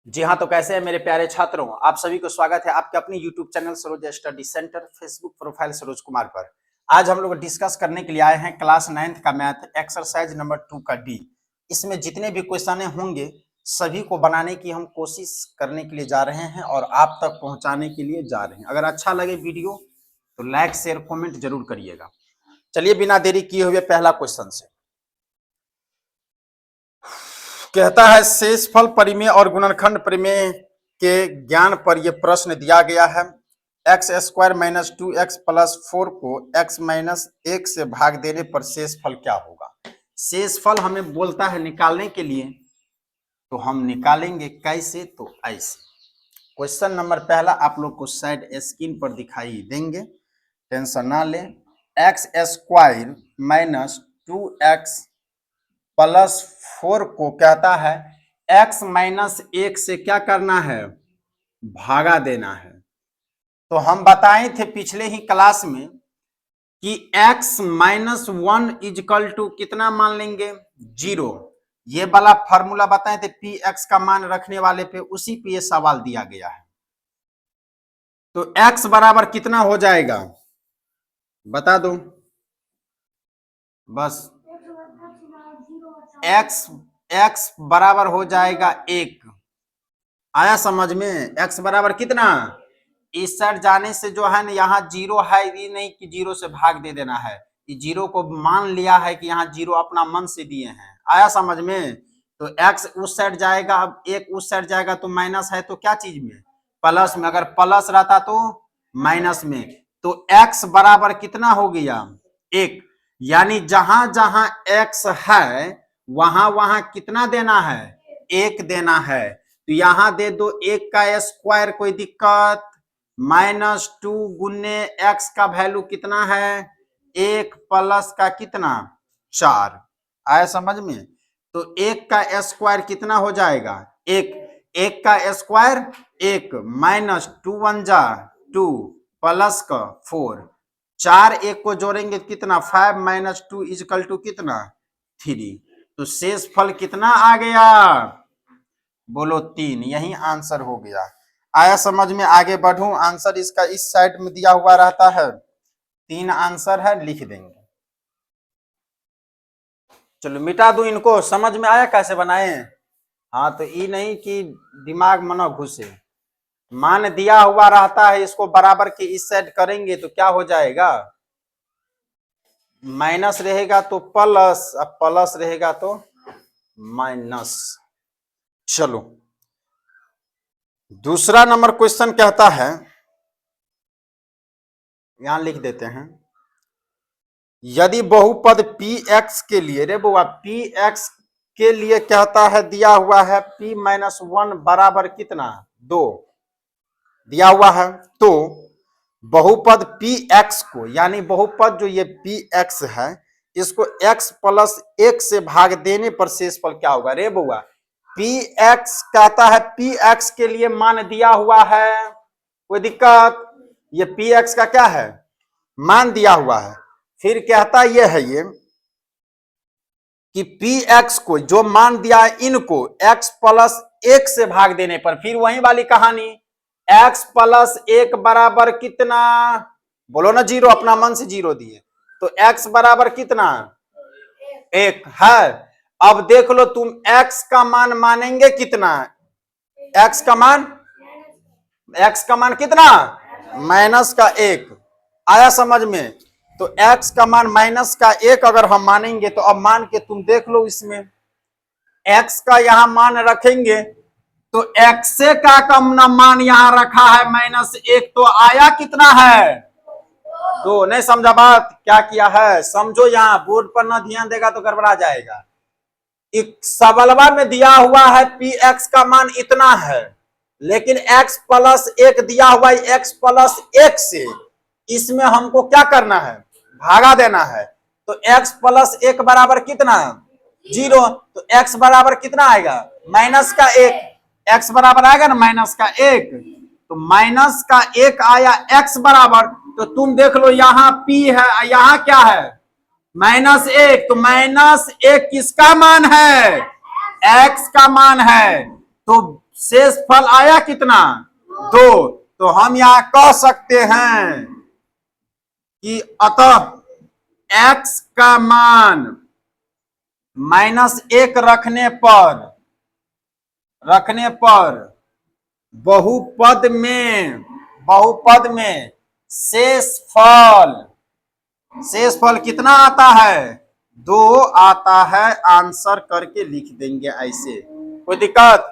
जी हाँ, तो कैसे हैं मेरे प्यारे छात्रों। आप सभी को स्वागत है आपके अपने YouTube channel Saroj study centre, Facebook profile Saroj Kumar पर। आज हम लोग डिस्कस करने के लिए आए हैं क्लास 9th का मैथ एक्सरसाइज नंबर 2 का डी। इसमें जितने भी क्वेश्चन होंगे सभी को बनाने की हम कोशिश करने के लिए जा रहे हैं और आप तक पहुंचाने के लिए जा रहे हैं। अगर अच्छा लगे वीडियो तो लाइक शेयर कॉमेंट जरूर करिएगा। चलिए बिना देरी किए हुए पहला क्वेश्चन से कहता है, शेषफल परिमेय और गुणनखंड परिमेय के ज्ञान पर यह प्रश्न दिया गया है। X square minus 2x plus 4 को x माइनस 1 से भाग देने पर शेषफल क्या होगा। शेषफल हमें बोलता है निकालने के लिए, तो हम निकालेंगे कैसे, तो ऐसे। क्वेश्चन नंबर पहला आप लोग को साइड स्क्रीन पर दिखाई देंगे, टेंशन ना लें। X square minus 2x plus 4 को कहता है x माइनस 1 से क्या करना है, भागा देना है। तो हम बताए थे पिछले ही क्लास में कि x माइनस 1 इजकल टू कितना मान लेंगे, 0। ये वाला फॉर्मूला बताए थे, पी एक्स का मान रखने वाले पे उसी पे ये सवाल दिया गया है। तो x बराबर कितना हो जाएगा बता दो बस। x बराबर हो जाएगा 1। आया समझ में। x बराबर कितना, इस साइड जाने से जो है ना यहाँ 0 है, ये नहीं कि 0 से भाग दे देना है, ये 0 को मान लिया है कि यहाँ 0 अपना मन से दिए हैं। आया समझ में। तो x उस साइड जाएगा, अब 1 उस साइड जाएगा तो माइनस है, तो क्या चीज में, प्लस में। अगर प्लस रहता तो माइनस में। तो x बराबर कितना हो गया, 1। यानी जहां जहां x है वहां वहां कितना देना है, 1 देना है। तो यहां दे दो 1 का स्क्वायर, कोई दिक्कत। माइनस 2 गुने एक्स का वैल्यू कितना है, 1 प्लस का कितना, 4। आया समझ में। तो 1 का स्क्वायर कितना हो जाएगा, 1 का स्क्वायर 1, माइनस 2 1 जा 2 प्लस का 4, 4 1 को जोड़ेंगे कितना, 5 माइनस 2 इजकल टू कितना, 3। तो शेष फल कितना आ गया, बोलो 3। यही आंसर हो गया। आया समझ में। आगे बढ़ूं, आंसर इसका इस साइड में दिया हुआ रहता है, 3 आंसर है, लिख देंगे। चलो मिटा दूं इनको, समझ में आया कैसे बनाए। हाँ, तो ये नहीं कि दिमाग मनो घुसे, मान दिया हुआ रहता है, इसको बराबर के इस साइड करेंगे तो क्या हो जाएगा, माइनस रहेगा तो प्लस, अब प्लस रहेगा तो माइनस। चलो दूसरा नंबर क्वेश्चन कहता है, यहां लिख देते हैं, यदि बहुपद px के लिए, रे बुआ px के लिए कहता है, दिया हुआ है p माइनस 1 बराबर कितना, 2 दिया हुआ है। तो बहुपद px को, यानी बहुपद जो ये px है, इसको x प्लस 1 से भाग देने पर शेषफल क्या होगा। रे बुआ px कहता है, px के लिए मान दिया हुआ है, कोई दिक्कत। ये px का क्या है, मान दिया हुआ है। फिर कहता यह है ये कि px को जो मान दिया है, इनको x प्लस 1 से भाग देने पर, फिर वही वाली कहानी, x प्लस 1 बराबर कितना, बोलो ना 0, अपना मन से 0 दिए, तो x बराबर कितना, 1 है। अब देख लो तुम x का मान मानेंगे कितना, x का मान कितना, माइनस का 1। आया समझ में। तो x का मान माइनस का 1 अगर हम मानेंगे, तो अब मान के तुम देख लो, इसमें x का यहां मान रखेंगे तो x का कम न मान यहां रखा है -1, तो आया कितना है, तो नहीं समझा बात, क्या किया है समझो। यहां बोर्ड पर ना ध्यान देगा तो गड़बड़ा जाएगा। एक सवालवा में दिया हुआ है px का मान इतना है, लेकिन x प्लस 1 दिया हुआ है, x प्लस 1 से इसमें हमको क्या करना है, भागा देना है। तो x प्लस 1 बराबर कितना, 0। तो x बराबर कितना आएगा, माइनस का 1। x बराबर आएगा ना माइनस का 1, तो माइनस का 1 आया x बराबर। तो तुम देख लो यहाँ p है, यहाँ क्या है, -1। तो -1 किसका मान है, x का मान है। तो शेष फल आया कितना 2। तो हम यहां कह सकते हैं कि अतः x का मान -1 रखने पर बहुपद में शेष फल कितना आता है 2 आता है। आंसर करके लिख देंगे ऐसे। कोई दिक्कत?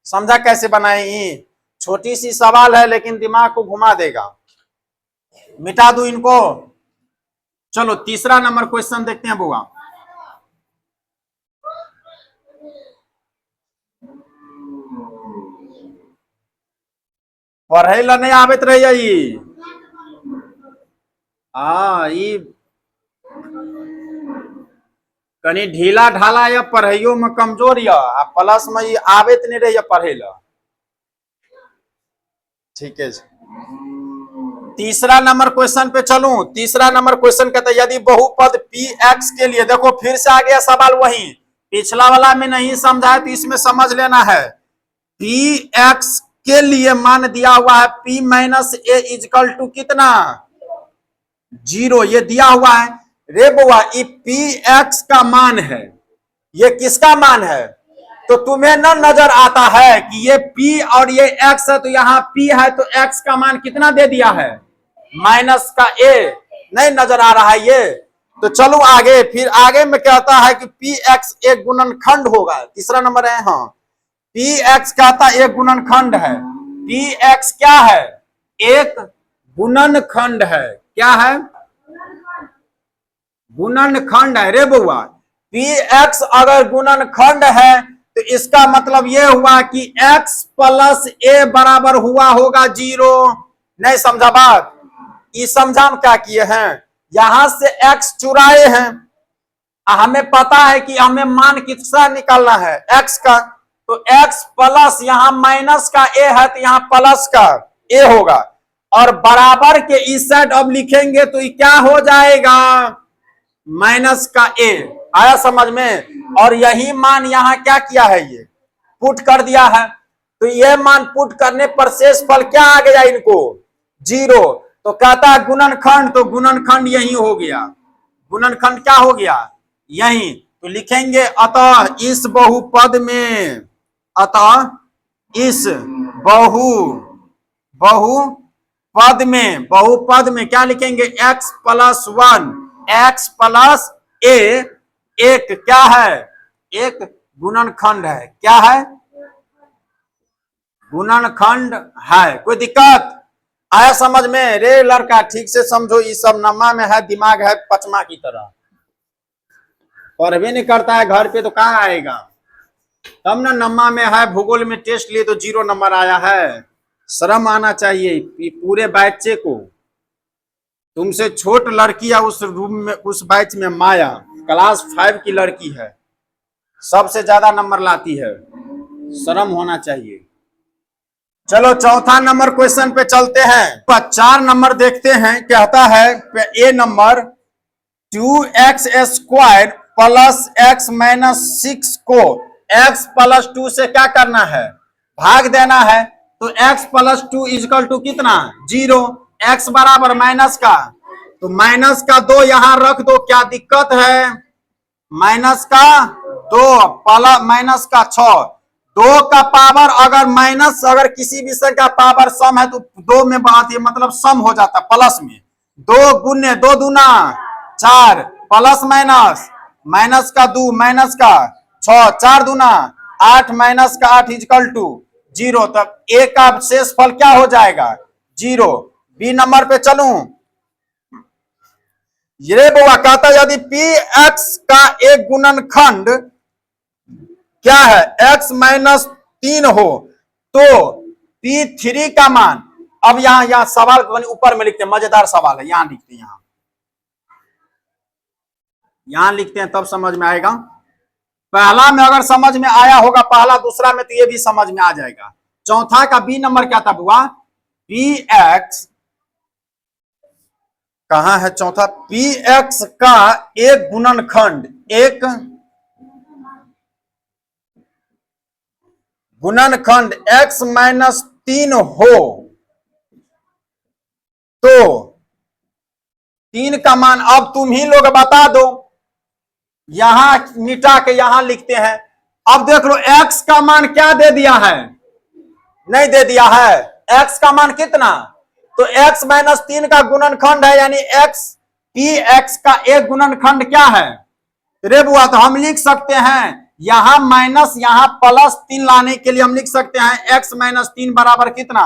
समझा कैसे बनाई? छोटी सी सवाल है लेकिन दिमाग को घुमा देगा। मिटा दूं इनको। चलो तीसरा नंबर क्वेश्चन देखते हैं बुआ। पढ़े ला नहीं आवेत रही कनी ढीला ढाला या पढ़ाइयों में कमजोर या प्लस में ये आवेत नहीं रही पढ़े ला। ठीक है। तीसरा नंबर क्वेश्चन पे चलूं। तीसरा नंबर क्वेश्चन कहता है यदि बहुपद px के लिए, देखो फिर से आ गया सवाल वही, पिछला वाला में नहीं समझा है तो इसमें समझ लेना है। px के लिए मान दिया हुआ है p minus A equal to कितना 0, ये दिया हुआ है रे बुआ। ये px का मान है, ये किसका मान है? तो तुम्हें न नजर आता है कि ये p और ये x है, तो यहाँ p है तो x का मान कितना दे दिया है माइनस का a, नहीं नजर आ रहा है ये। तो चलो आगे, फिर आगे में कहता है कि px एक गुणनखंड होगा। तीसरा नंबर है हाँ, px कहता एक गुणनखंड है। px क्या है? एक गुणनखंड है। क्या है? गुणनखंड है रे बउआ। px अगर गुणनखंड है तो इसका मतलब यह हुआ कि x प्लस a बराबर हुआ होगा 0। नहीं समझा बात? ये समझा हम क्या किए हैं, यहां से x चुराए हैं। हमें पता है कि हमें मान कितना निकालना है x का, तो x प्लस यहां माइनस का a है तो यहां प्लस का a होगा। और बराबर के इस साइड अब लिखेंगे तो ये क्या हो जाएगा माइनस का a। आया समझ में? और यही मान यहां क्या किया है, ये पुट कर दिया है। तो ये मान पुट करने पर शेष फल क्या आ गया इनको 0। तो कहता है गुणनखंड, तो गुणनखंड यही हो गया। गुणनखंड क्या हो गया यही। तो लिखेंगे अतः इस बहुपद में, अतः इस बहुपद में क्या लिखेंगे x plus 1 x plus a एक क्या है, एक गुणनखंड है। क्या है? गुणनखंड है। कोई दिक्कत? आया समझ में? रे लड़का ठीक से समझो, ये सब नमा में है, दिमाग है पचमा की तरह, पढ़ भी नहीं करता है घर पे तो कहाँ आएगा। तब ना नमा में है, भूगोल में टेस्ट लिए तो 0 नंबर आया है। शर्म आना चाहिए पूरे बच्चे को। तुमसे छोट लड़की है उस रूम में, उस बैच में माया क्लास 5 की लड़की है, सबसे ज्यादा नंबर लाती है। शर्म होना चाहिए। चलो चौथा नंबर क्वेश्चन पे चलते हैं। 4 नंबर देखते हैं। कहता है a number 2x square plus x minus 6 को x प्लस 2 से क्या करना है भाग देना है। तो x प्लस 2 इजकल टू कितना 0, x बराबर माइनस का, तो माइनस का 2 यहां रख दो, क्या दिक्कत है। माइनस का 2 प्लस माइनस का 6, 2 का पावर अगर माइनस, अगर किसी विषय का पावर सम है तो 2 में बात, ये मतलब सम हो जाता प्लस में। 2 गुने 2 दूना 4 प्लस माइनस, माइनस का 2 माइनस का 6 4 दूना 8 माइनस का 8 इजकल टू 0। तब a का शेष फल क्या हो जाएगा 0। बी नंबर पे चलूं। ये बुआ कहता यदि px का एक गुणनखंड क्या है x माइनस 3 हो तो p3 का मान, अब यहां सवाल ऊपर में लिखते हैं, मजेदार सवाल है, यहां लिखते हैं, यहां लिखते हैं तब समझ में आएगा। पहला में अगर समझ में आया होगा पहला, दूसरा में तो ये भी समझ में आ जाएगा। चौथा का बी नंबर क्या था बुआ, px कहां है चौथा, px का एक गुणनखंड, एक गुणनखंड x माइनस 3 हो तो 3 का मान अब तुम ही लोग बता दो, यहां मिटा के यहां लिखते हैं। अब देख लो x का मान क्या दे दिया है, नहीं दे दिया है, x का मान कितना, तो x माइनस 3 का गुणनखंड है, यानी x px का एक गुणनखंड क्या है रे बुआ, तो हम लिख सकते हैं यहां माइनस यहां प्लस 3 लाने के लिए हम लिख सकते हैं x माइनस 3 बराबर कितना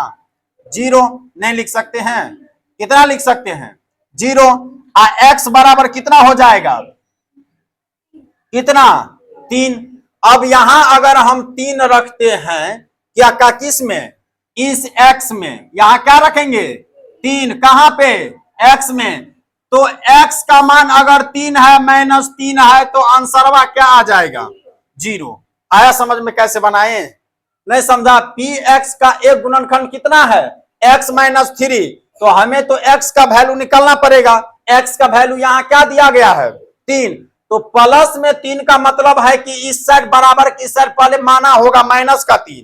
0, नहीं लिख सकते हैं, कितना लिख सकते हैं 0, x बराबर कितना हो जाएगा, कितना 3। अब यहां अगर हम 3 रखते हैं क्या का किस में, इस x में, यहां क्या रखेंगे 3, कहां पे x में, तो x का मान अगर 3 है माइनस 3 है तो आंसरवा क्या आ जाएगा 0। आया समझ में कैसे बनाए, नहीं समझा। px का एक गुणनखंड कितना है x माइनस 3, तो हमें तो x का वैल्यू निकालना पड़ेगा, x का वैल्यू यहां क्या दिया गया है 3, तो प्लस में 3 का मतलब है कि इस साइड बराबर की साइड पहले माना होगा माइनस का 3,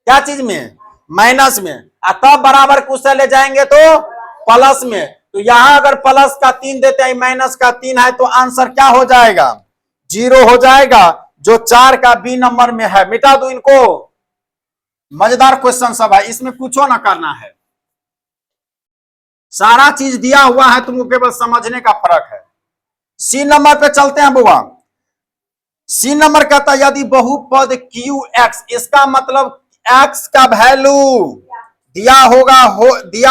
क्या चीज में माइनस में, तब बराबर को ले जाएंगे तो प्लस में, तो यहां अगर प्लस का 3 देते हैं माइनस का 3 है तो आंसर क्या हो जाएगा 0 हो जाएगा, जो 4 का बी नंबर में है। मिटा दो इनको, मजेदार क्वेश्चन सब है, इसमें कुछ ना करना है, सारा चीज दिया हुआ है, तुमको केवल समझने का फर्क है। सी नंबर पे चलते हैं बुआ। सी नंबर कहता है यदि बहुपद QX, इसका मतलब x का वैल्यू दिया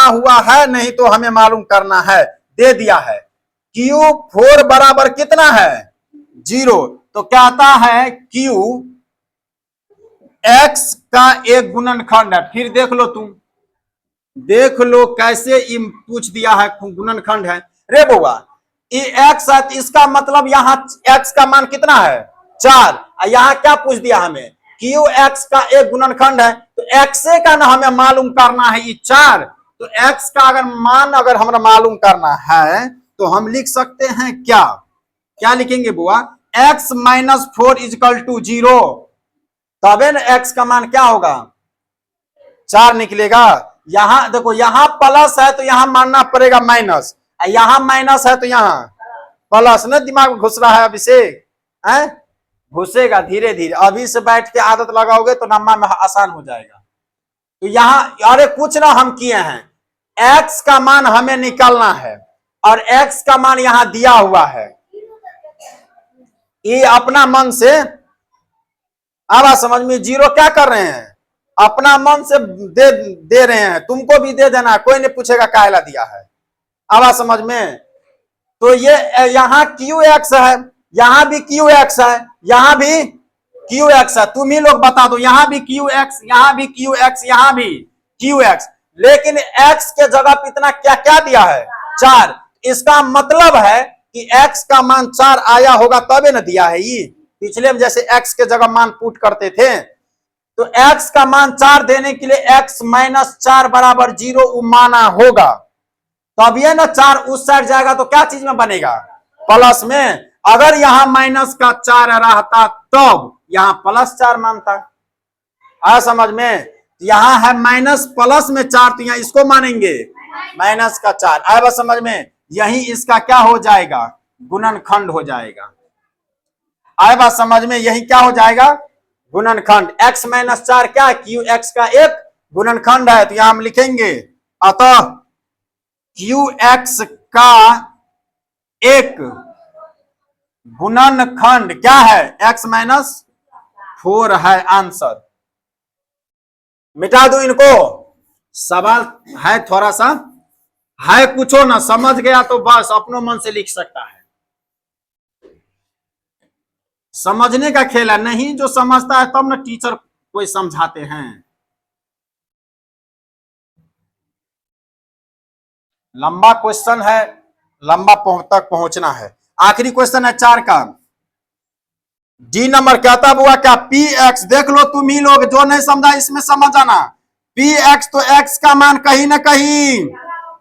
हुआ है, नहीं तो हमें मालूम करना है, दे दिया है Q4 बराबर कितना है 0, तो कहता है QX का एक गुणनखंड है। फिर देख लो तुम, देख लो कैसे पूछ दिया है गुणनखंड है रे बुआ, ये x है, इसका मतलब यहाँ x का मान कितना है 4, यहाँ क्या पूछ दिया हमें QX का एक गुणनखंड है, तो x का ना हमें मालूम करना है ये 4, तो x का अगर मान अगर हमें मालूम करना है तो हम लिख सकते हैं क्या, क्या लिखेंगे बुआ, x माइनस 4 इजकल टू 0, तबे ना x का मान क्या होगा 4 निकलेगा। यहां देखो यहां प्लस है तो यहां मानना पड़ेगा माइनस, यहां माइनस है तो यहां प्लस, ना दिमाग में घुस रहा है अभिषेक, घुसेगा धीरे धीरे, अभी से बैठ के आदत लगाओगे तो नम्मा में आसान हो जाएगा। तो यहां अरे कुछ ना हम किए हैं, x का मान हमें निकालना है और x का मान यहां दिया हुआ है, ये अपना मन से अब समझ में 0 क्या कर रहे हैं, अपना मन से दे रहे हैं, तुमको भी दे देना, कोई नहीं पूछेगा काहेला दिया है, अब समझ में। तो ये यहां QX है, यहां भी QX है, यहां भी QX है, तुम ही लोग बता दो, यहां भी QX, यहां भी QX, यहां भी QX, लेकिन x के जगह पे इतना क्या क्या दिया है 4, इसका मतलब है कि x का मान 4 आया होगा तबे ना दिया है ये, पिछले में जैसे x के जगह मान पुट करते थे, तो x का मान 4 देने के लिए x माइनस 4 बराबर 0 माना होगा, तब ये ना 4 उस साइड जाएगा तो क्या चीज में बनेगा प्लस में, अगर यहां माइनस का 4 रहता तब यहां प्लस 4 मानता, आ समझ में, यहां है माइनस प्लस में 4 तो यहां इसको मानेंगे माइनस का 4, आया बात समझ में, यही इसका क्या हो जाएगा गुणनखंड हो जाएगा, आया बात समझ में, यही क्या हो जाएगा गुणनखंड, x माइनस 4 क्या है QX का एक गुणनखंड है, तो यहां हम लिखेंगे अतः QX का एक गुणनखंड क्या है x माइनस 4 है आंसर। मिटा दो इनको, सवाल है थोड़ा सा है, कुछ ना समझ गया तो बस अपनों मन से लिख सकता है, समझने का खेल है, नहीं जो समझता है तब ना टीचर कोई समझाते हैं। लंबा क्वेश्चन है, लंबा तक पहुंचना है, आखिरी क्वेश्चन है 4 का, डी नंबर कहता हुआ क्या px, देख लो तुम ही लोग जो नहीं समझा इसमें समझ आना, px तो x का मान कहीं ना कहीं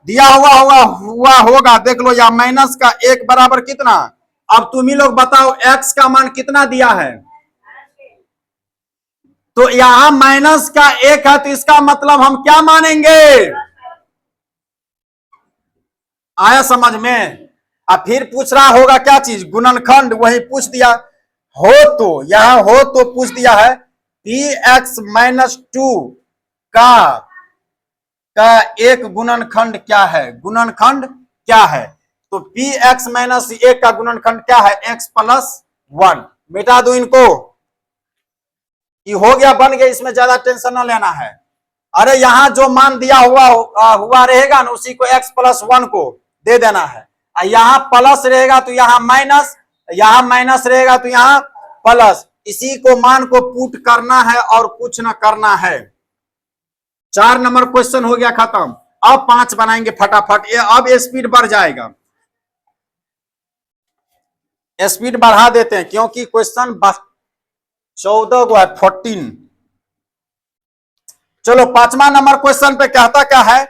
दिया हुआ होगा, देख लो या माइनस का 1 बराबर कितना, अब तुम ही लोग बताओ x का मान कितना दिया है, तो यहां माइनस का एक है, तो इसका मतलब हम क्या मानेंगे? आया समझ में? अब फिर पूछ रहा होगा क्या चीज? गुणनखंड। वही पूछ दिया हो तो, यहां हो तो पूछ दिया है पी एक्स माइनस टू का एक गुणनखंड क्या है? गुणनखंड क्या है? तो पी एक्स माइनस एक का गुणनखंड क्या है? X plus one. मिटा दो इनको, ये हो गया, बन गया, इसमें ज्यादा टेंशन न लेना है। अरे यहां जो मान दिया हुआ रहेगा ना, उसी को एक्स प्लस वन को दे देना है। यहां प्लस रहेगा तो यहां माइनस, यहां माइनस रहेगा तो यहां प्लस। इसी को मान को पुट करना है और कुछ न करना है। 4 नंबर क्वेश्चन हो गया खत्म। अब 5 बनाएंगे फटाफट। अब स्पीड बढ़ जाएगा, स्पीड बढ़ा देते हैं क्योंकि क्वेश्चन 14 को है, 14। चलो 5वां नंबर क्वेश्चन पे कहता क्या है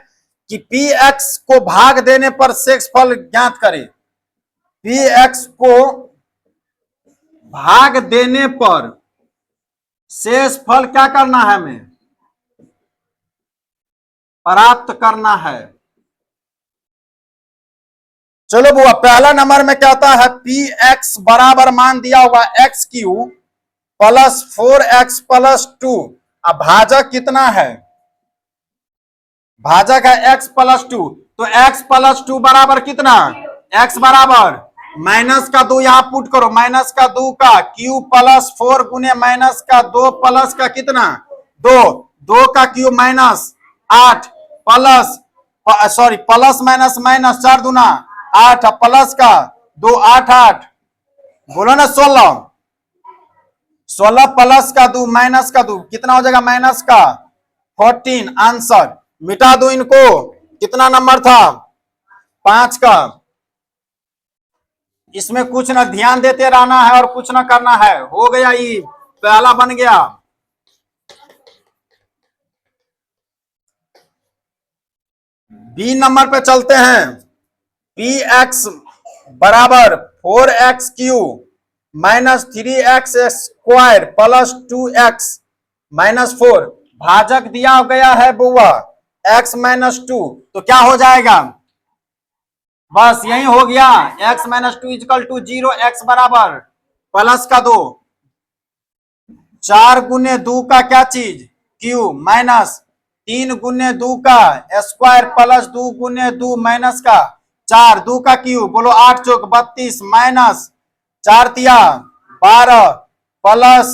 कि पी एक्स को भाग देने पर शेषफल ज्ञात करें। पी एक्स को भाग देने पर शेषफल क्या करना है? हमें प्राप्त करना है। चलो बुआ, पहला नंबर में कहता है पी एक्स बराबर मान दिया होगा x Q plus 4x plus 2। अब भाजक कितना है? भाजक है x प्लस 2, तो x प्लस 2 बराबर कितना? x बराबर माइनस का 2 यहां पुट करो, माइनस का 2 का क्यू प्लस 4 गुने माइनस का 2 प्लस का कितना? 2, 2 का Q minus 8 plus, sorry plus minus minus 4 दूना 8 प्लस का 2 8 8, बोलो ना 16, 16 प्लस का 2 माइनस का 2 कितना हो जाएगा? माइनस का 14। आंसर मिटा दो इनको। कितना नंबर था? 5 का। इसमें कुछ ना ध्यान देते रहना है और कुछ ना करना है। हो गया, ये पहला बन गया। बी नंबर पे चलते हैं। पी एक्स बराबर 4x Q minus 3x square plus 2x minus 4। भाजक दिया गया है बुआ x माइनस 2, तो क्या हो जाएगा? बस यही हो गया। x minus 2 equal to 0, x बराबर प्लस का 2, 4 गुने 2 का क्या चीज? q माइनस 3 गुने 2 का स्क्वायर प्लस 2 गुने 2 माइनस का 4, 2 का क्यू, बोलो 8 चौक 32 माइनस 4 तिया 12 प्लस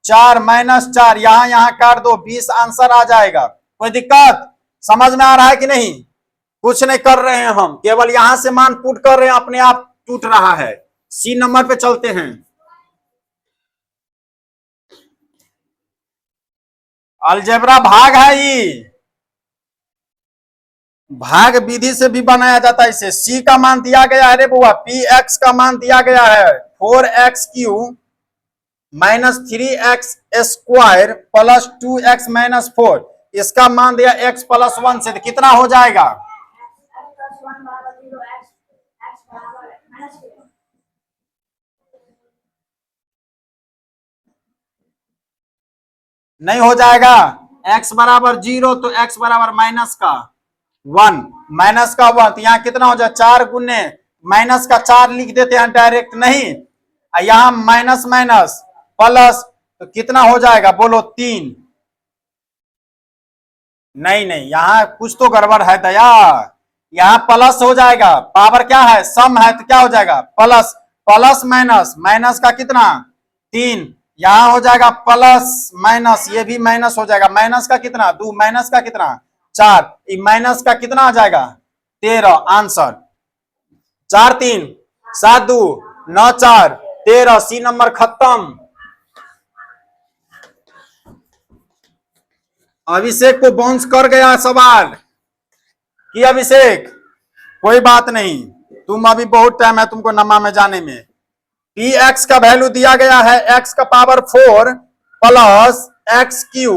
4 माइनस 4, यहां काट दो, 20 आंसर आ जाएगा। कोई दिक्कत? समझ में आ रहा है कि नहीं? कुछ नहीं कर रहे हैं हम, केवल यहां से मान पुट कर रहे हैं, अपने आप टूट रहा है। सी नंबर पे चलते हैं। अलजेब्रा भाग है, ये भाग विधि से भी बनाया जाता है इसे। सी का मान दिया गया है रे बुआ, पी एक्स का मान दिया गया है 4x Q minus 3x square plus 2x minus 4। इसका मान दिया x प्लस 1 से, तो कितना हो जाएगा? नहीं हो जाएगा। x बराबर 0, तो x बराबर माइनस का 1, माइनस का 1, तो यहाँ कितना हो जाए? 4 गुने माइनस का 4 लिख देते हैं डायरेक्ट, नहीं यहाँ माइनस माइनस प्लस, तो कितना हो जाएगा? बोलो 3। नहीं नहीं, यहाँ कुछ तो गड़बड़ है दया। यहाँ प्लस हो जाएगा, पावर क्या है? सम है, तो क्या हो जाएगा? प्लस, प्लस माइनस, माइनस का कितना? 3, यहां हो जाएगा प्लस माइनस, ये भी माइनस हो जाएगा। माइनस का कितना? 2, माइनस का कितना? 4, माइनस का कितना आ जाएगा? 13। आंसर 4 3 7 2 9 4 13। सी नंबर खत्म। अभिषेक को बाउंस कर गया सवाल कि अभिषेक कोई बात नहीं, तुम अभी बहुत टाइम है तुमको नमा में जाने में। पी एक्स का वैल्यू दिया गया है एक्स का power 4 plus x cube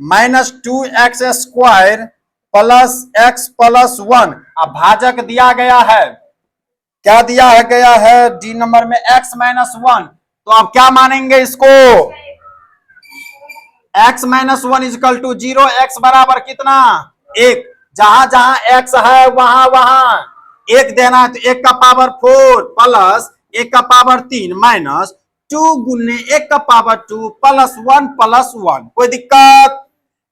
minus 2x square plus x plus 1। अब भाजक दिया गया है, क्या दिया है गया है? डी नंबर में x माइनस 1। तो अब क्या मानेंगे इसको? x minus 1 equal to 0, x बराबर कितना 1। जहां जहां x है वहां वहां 1 देना है, तो 1 का पावर 4 प्लस 1 का पावर 3 माइनस 2 गुने 1 का पावर 2 प्लस 1 कोई दिक्कत।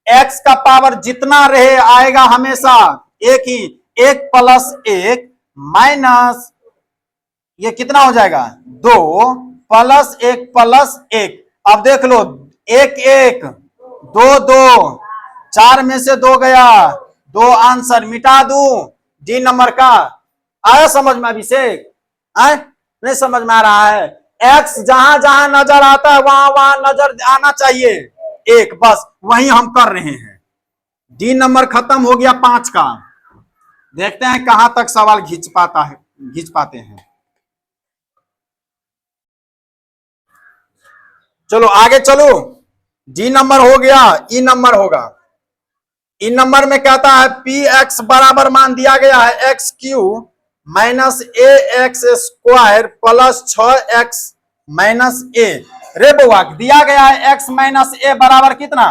x का पावर जितना रहे आएगा हमेशा एक ही, 1 प्लस 1 माइनस ये कितना हो जाएगा 2 प्लस 1 प्लस 1। अब देख लो 1 1 2 2 4 में से 2 गया, 2 आंसर मिटा दूं डी नंबर का। आया समझ में अभिषेक? आए नहीं समझ में आ रहा है? x जहां जहां नजर आता है वहां वहां नजर आना चाहिए एक, बस वही हम कर रहे हैं। डी नंबर खत्म हो गया 5 का। देखते हैं कहां तक सवाल खींच पाते हैं। चलो आगे चलो। डी नंबर हो गया, ई नंबर होगा। ई नंबर में कहता है पी एक्स बराबर मान दिया गया है x cube minus a x square plus 6x minus a. रे बुआ दिया गया है x माइनस ए बराबर कितना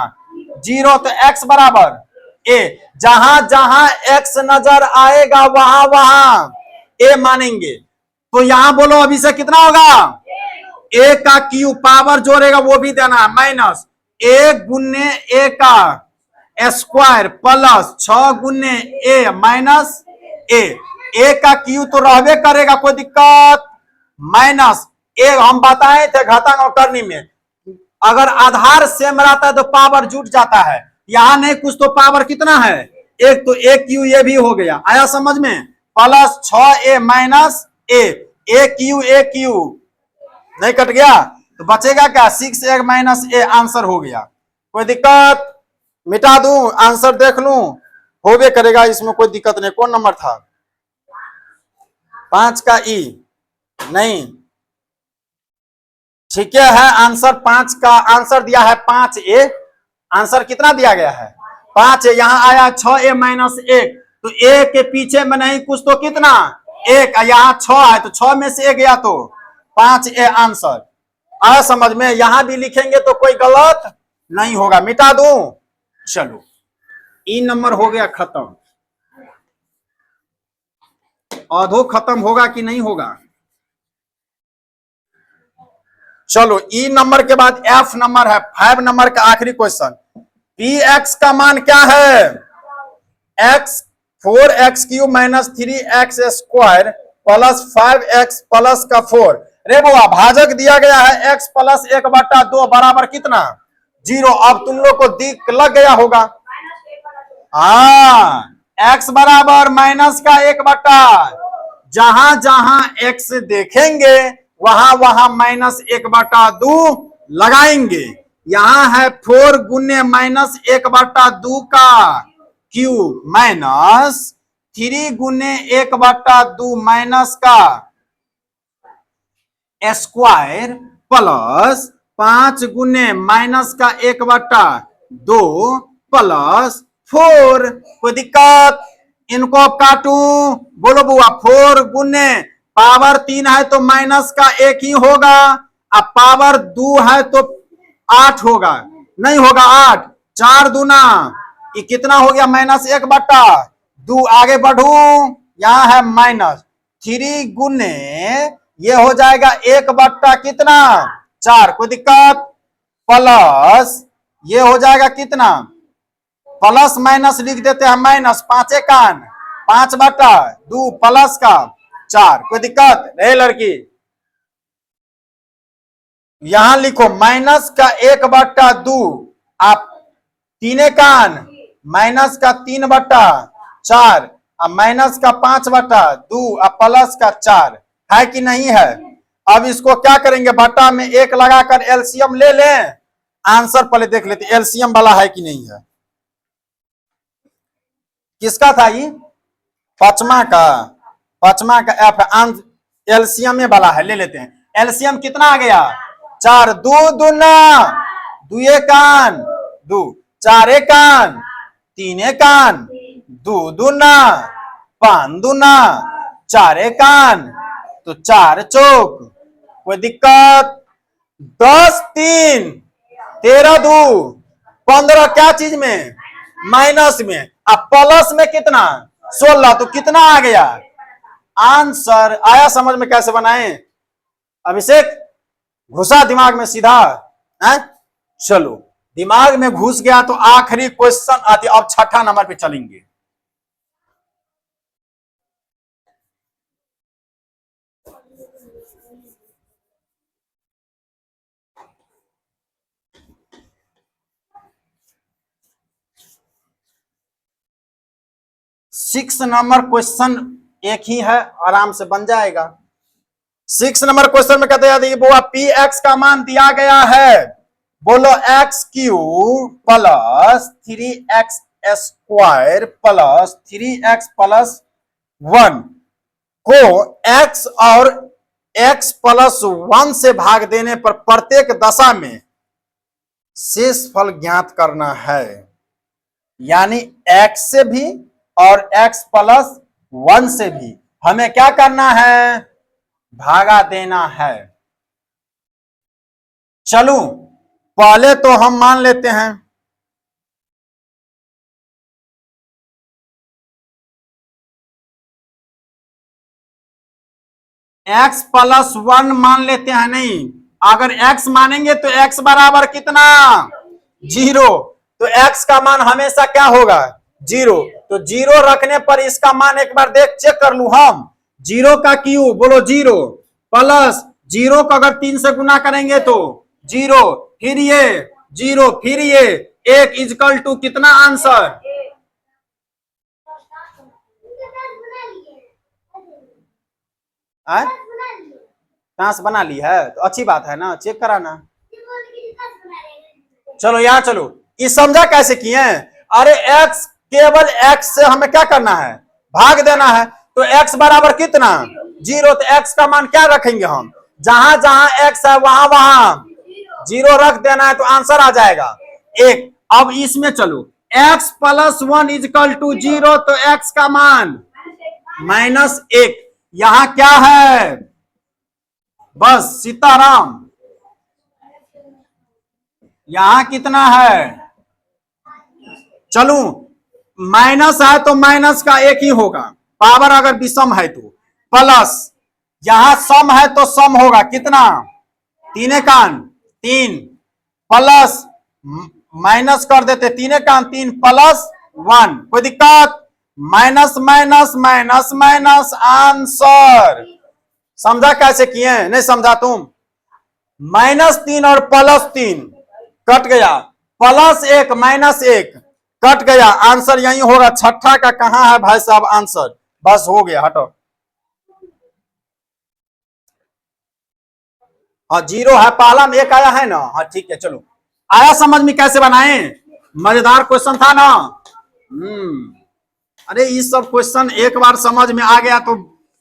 0, तो x बराबर ए। जहां जहां x नजर आएगा वहां वहां ए मानेंगे। तो यहां बोलो अभी से कितना होगा, ए का क्यू पावर जोड़ेगा वो भी देना है माइनस ए गुने ए का स्क्वायर प्लस 6 गुने ए माइनस ए का क्यू तो रहबे करेगा, कोई दिक्कत माइनस ए। हम बताए थे घातांक करने में अगर आधार सेम रहता है तो पावर जुट जाता है, यहां नहीं कुछ तो पावर कितना है एक, तो ए क्यू ये भी हो गया। आया समझ में? प्लस 6a माइनस ए क्यू नहीं कट गया तो बचेगा क्या 6a माइनस ए। आंसर हो गया, कोई दिक्कत? मिटा दूं आंसर देख लूं, होबे करेगा, इसमें कोई दिक्कत नहीं। कौन नंबर था 5 का ई नहीं, ठीक है। आंसर 5 का आंसर दिया है 5a। आंसर कितना दिया गया है 5a। यहां आया 6a माइनस 1, तो ए के पीछे में नहीं कुछ तो कितना 1, यहां 6 है तो 6 में से 1 गया तो 5a आंसर। आया समझ में? यहां भी लिखेंगे तो कोई गलत नहीं होगा। मिटा दूं, चलो ई नंबर हो गया खत्म। आधो खत्म होगा कि नहीं होगा? चलो ई नंबर के बाद एफ नंबर है, 5 नंबर का आखिरी क्वेश्चन। पी एक्स का मान क्या है x 4x Q minus 3x square plus 5x plus का 4। रे बुआ भाजक दिया गया है x प्लस 1/2 बराबर कितना 0। अब तुम लोग को दिख लग गया होगा, हाँ x बराबर माइनस का 1/, जहां जहां x देखेंगे वहां वहां माइनस 1/2 लगाएंगे। यहां है 4 गुने माइनस 1/2 का क्यूब माइनस 3 गुने 1/2 माइनस का स्क्वायर प्लस 5 गुने माइनस का 1/2 प्लस 4। कोई दिक्कत? इनको अब काटू, बोलो बुआ 4 गुने पावर 3 है तो माइनस का 1 ही होगा, अब पावर 2 है तो 8 होगा, नहीं होगा 8, 4 दूना ये कितना हो गया माइनस 1/2। आगे बढ़ू, यहां है माइनस 3 गुने ये हो जाएगा 1/4 कितना 4, कोई दिक्कत? प्लस ये हो जाएगा कितना, प्लस माइनस लिख देते हैं माइनस 5 कान 5/2 प्लस का 4, कोई दिक्कत नहीं लड़की? यहां लिखो माइनस का 1/2 आप 3 कान माइनस का 3/4 और माइनस का 5/2 और प्लस का 4 है कि नहीं है? अब इसको क्या करेंगे बट्टा में 1 लगाकर एलसीएम ले लें। आंसर पहले देख लेते एलसीएम वाला है कि नहीं है। किसका था ये 5वां का एफ एलसीएम वाला है, ले लेते हैं। एलसीएम कितना आ गया 4, 2 दूना 2 कान 2, 4 कान 3 कान 2 दूना 5 दूना 4 कान तो 4 चौक, कोई दिक्कत? 10 3 13 2 15 क्या चीज में, माइनस में। अब प्लस में कितना, 16, तो कितना आ गया आंसर। आया समझ में कैसे बनाए अभिषेक, घुसा दिमाग में सीधा है। चलो दिमाग में घुस गया तो आखिरी क्वेश्चन आती, अब छठा नंबर पे चलेंगे। सिक्स नंबर क्वेश्चन एक ही है, आराम से बन जाएगा। 6 नंबर क्वेश्चन में कहते हैं बुआ पी एक्स का मान दिया गया है, बोलो x Q plus 3x square plus 3x plus 1 को x और x प्लस 1 से भाग देने पर प्रत्येक दशा में शेष फल ज्ञात करना है। यानी x से भी और x प्लस 1 से भी हमें क्या करना है, भागा देना है। चलो पहले तो हम मान लेते हैं x प्लस 1 मान लेते हैं। नहीं, अगर x मानेंगे तो x बराबर कितना, 0। तो x का मान हमेशा क्या होगा, 0। तो 0 रखने पर इसका मान एक बार देख चेक कर लू हम, 0 का क्यूब बोलो 0 प्लस 0 को अगर 3 से गुना करेंगे तो 0, फिर ये 0, फिर ये 1 इजकल टू कितना आंसर, टांस बना ली है तो अच्छी बात है ना, चेक कराना। चलो यहाँ चलो, ये समझा कैसे किए। अरे x केवल x से हमें क्या करना है, भाग देना है। तो x बराबर कितना, 0। तो x का मान क्या रखेंगे हम, जहां जहां x है वहां वहां 0 रख देना है, तो आंसर आ जाएगा 1। अब इसमें चलो x प्लस 1 इजकल टू 0, तो x का मान -1। यहां क्या है, बस सीताराम। यहां कितना है, चलो माइनस है तो माइनस का एक ही होगा, पावर अगर विषम है तो, प्लस यहां सम है तो सम होगा कितना, 3 कान 3 प्लस माइनस कर देते, 3 कान 3 प्लस 1, कोई दिक्कत, minus minus minus minus answer. समझा कैसे किए, नहीं समझा तुम, -3 और +3 कट गया, +1 -1 कट गया, आंसर यही होगा। छठा का कहां है भाई साहब आंसर, बस हो गया, हटो। हाँ 0 है, पहला में 1 आया है ना, हाँ ठीक है। चलो आया समझ में कैसे बनाए, मजेदार क्वेश्चन था ना। अरे ये सब क्वेश्चन एक बार समझ में आ गया तो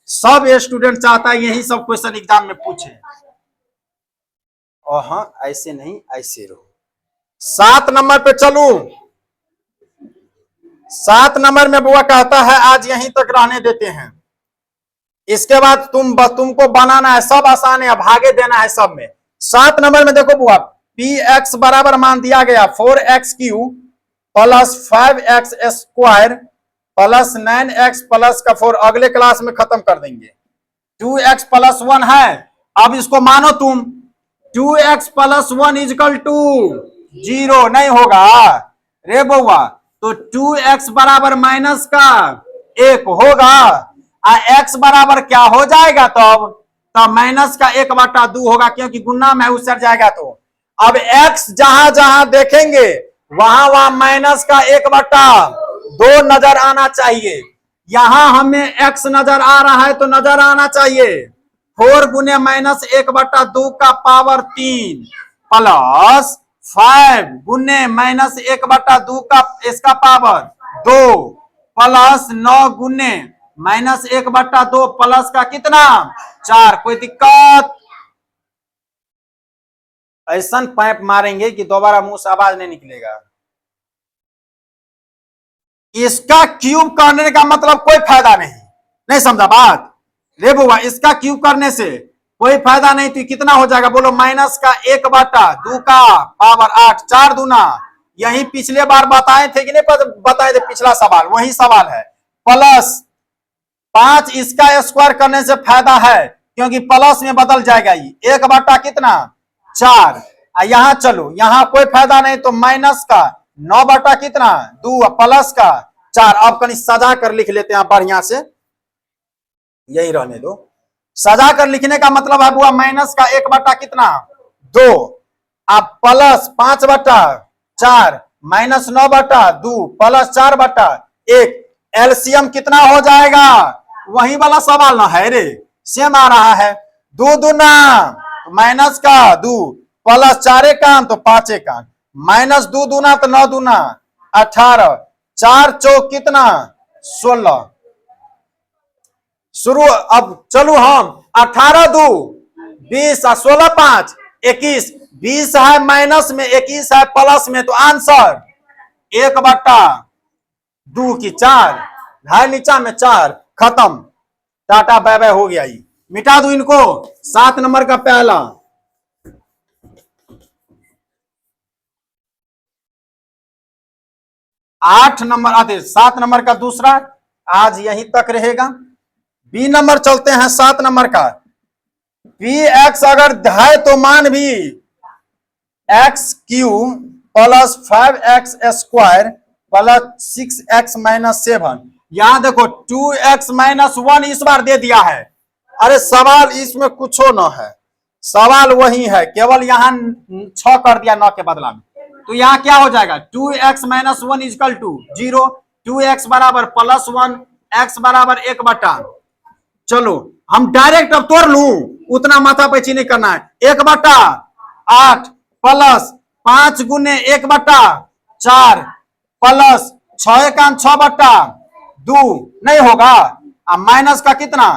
सब स्टूडेंट चाहता है यही सब क्वेश्चन एग्जाम में पूछे। और हाँ ऐसे नहीं, ऐसे रहो। 7 नंबर पे चलू, 7 नंबर में बुआ कहता है आज यहीं तक रहने देते हैं, इसके बाद तुमको बनाना है, सब आसान है, भागे देना है सब में। 7 नंबर में देखो बुआ, पी एक्स बराबर मान दिया गया 4x³ plus 5x square plus 9x plus का 4, अगले क्लास में खत्म कर देंगे। 2x प्लस 1 है, अब इसको मानो तुम, 2x प्लस 1 इजकल टू 0 नहीं होगा रे बउआ, तो 2x बराबर माइनस का 1 होगा, x बराबर क्या हो जाएगा, तब माइनस का 1/2 होगा, क्योंकि गुना में उसर जाएगा। तो अब x जहां जहां देखेंगे वहां वहां माइनस का 1/2 नजर आना चाहिए। यहां हमें x नजर आ रहा है तो नजर आना चाहिए 4 गुने -1/2 का पावर 3 प्लस 5 गुने -1/2 का इसका पावर 2 प्लस 9 गुने -1/2 प्लस का कितना 4। कोई दिक्कत, ऐसा पाइप मारेंगे कि दोबारा मुंह से आवाज नहीं निकलेगा। इसका क्यूब करने का मतलब कोई फायदा नहीं, नहीं समझा बात रे बुआ, इसका क्यूब करने से कोई फायदा नहीं। तो कितना हो जाएगा बोलो, माइनस का 1/2 का पावर 8, 4 दूना यही पिछले बार बताए थे कि नहीं बताए थे, पिछला सवाल वही सवाल है। प्लस 5 इसका स्क्वायर करने से फायदा है क्योंकि प्लस में बदल जाएगा ये 1 बटा कितना 4। यहां चलो यहां कोई फायदा नहीं तो माइनस का 9 बटा कितना 2 प्लस का 4। अब कहीं सजा कर लिख लेते हैं बढ़िया से, यही रहने दो। सजा कर लिखने का मतलब है बुआ माइनस का 1 बटा कितना 2 अब प्लस 5 बटा 4 माइनस 9 बटा 2 प्लस 4 बटा 1। एलसीएम कितना हो जाएगा, वही वाला सवाल ना है रे, सेम आ रहा है। 2 दूना माइनस का 2 प्लस 4 का तो 5 का माइनस 2 दूना तो 9 दूना 18 4 चौक कितना 16। शुरू अब चलो हम 18 2 20 और 16 5 21 20 है माइनस में 21 है प्लस में तो आंसर 1 बटा 2 की 4 है नीचा में 4 खत्म टाटा बाय बाय हो गया। ये मिटा दो इनको। 7 नंबर का पहला 8 नंबर आते 7 नंबर का दूसरा आज यहीं तक रहेगा। बी नंबर चलते हैं 7 नंबर का। पी एक्स अगर है तो मान भी x Q plus 5x square plus 6x minus 7। यहां देखो 2x माइनस 1 इस बार दे दिया है। अरे सवाल इसमें कुछ न है, सवाल वही है, केवल यहां 6 कर दिया 9 के बदला में। तो यहां क्या हो जाएगा 2x minus 1 equal to 0 2x बराबर प्लस 1 x बराबर 1 बटा। चलो हम डायरेक्ट अब तोड़ लू, उतना माथा पैची नहीं करना है। 1 बटा 8 प्लस 5 गुने 1 बटा 4 प्लस 6 का 6 बटा 2 नहीं होगा। अब माइनस का कितना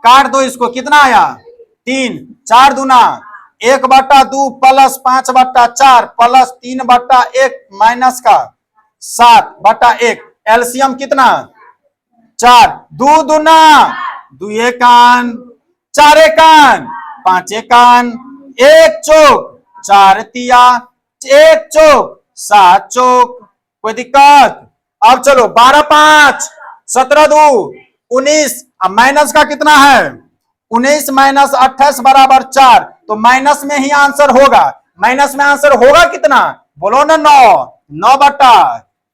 काट दो इसको, कितना आया 3 4 दूना 1 बटा 2 प्लस 5 बटा 4 प्लस 3 बटा 1 माइनस का 7 बटा 1। एलसीएम कितना 4 2 दूना 2 एकान 4 एकान 5 एकान 1 चौक 4 तिया 1 चौक 7 चौक। कोई दिक्कत। अब चलो 12 5 17 2 19। अब माइनस का कितना है 19 माइनस 28 बराबर 4। तो माइनस में ही आंसर होगा। माइनस में आंसर होगा कितना बोलो ना 9 बटा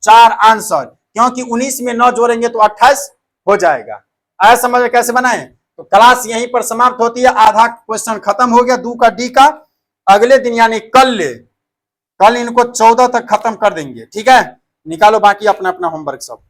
4 आंसर, क्योंकि 19 में 9 जोड़ेंगे तो 28 हो जाएगा। आया समझ में कैसे बनाए। तो क्लास यहीं पर समाप्त होती है। आधा क्वेश्चन खत्म हो गया 2 का डी का। अगले दिन यानी कल इनको 14 तक खत्म कर देंगे। ठीक है, निकालो बाकी अपना अपना होमवर्क सब।